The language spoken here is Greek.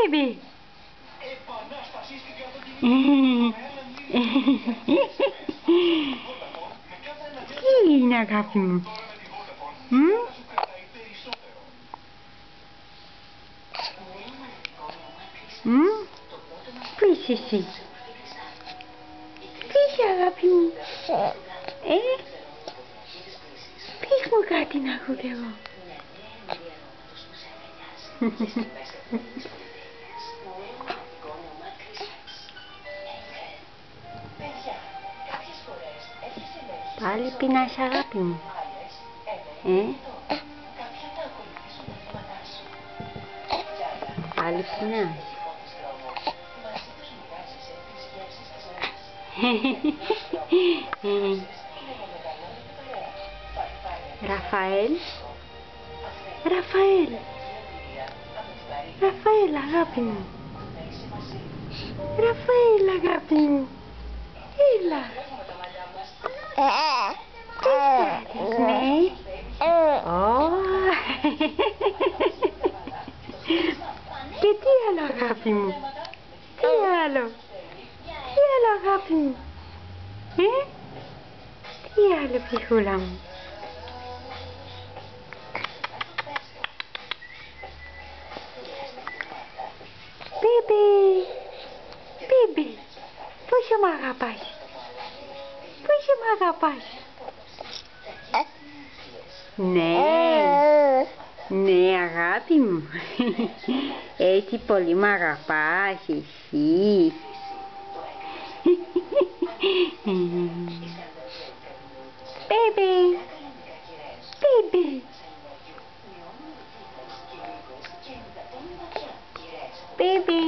Baby. Τι είναι αγάπη μου? Πού είσαι εσύ? Πού είσαι αγάπη μου? Πες μου κάτι να έχω κι εγώ. Πάλι πεινάς αγάπη μου? Πάλι πεινάς? Ραφαέλ, Ραφαέλ, Ραφαέλ αγάπη μου, Ραφαέλ αγάπη μου, έλα. Ναι. Και τι άλλο αγάπη μου? Τι άλλο? Τι άλλο αγάπη μου? Τι άλλο ψυχούλα μου? Μπέμπι, μπέμπι, πόσο μ' αγαπάς? Πόσο μ' αγαπάς? Ναι, ναι αγάπη μου. Έτσι πολύ μ' αγαπάς εσύ. Μπέμπι, μπέμπι, μπέμπι.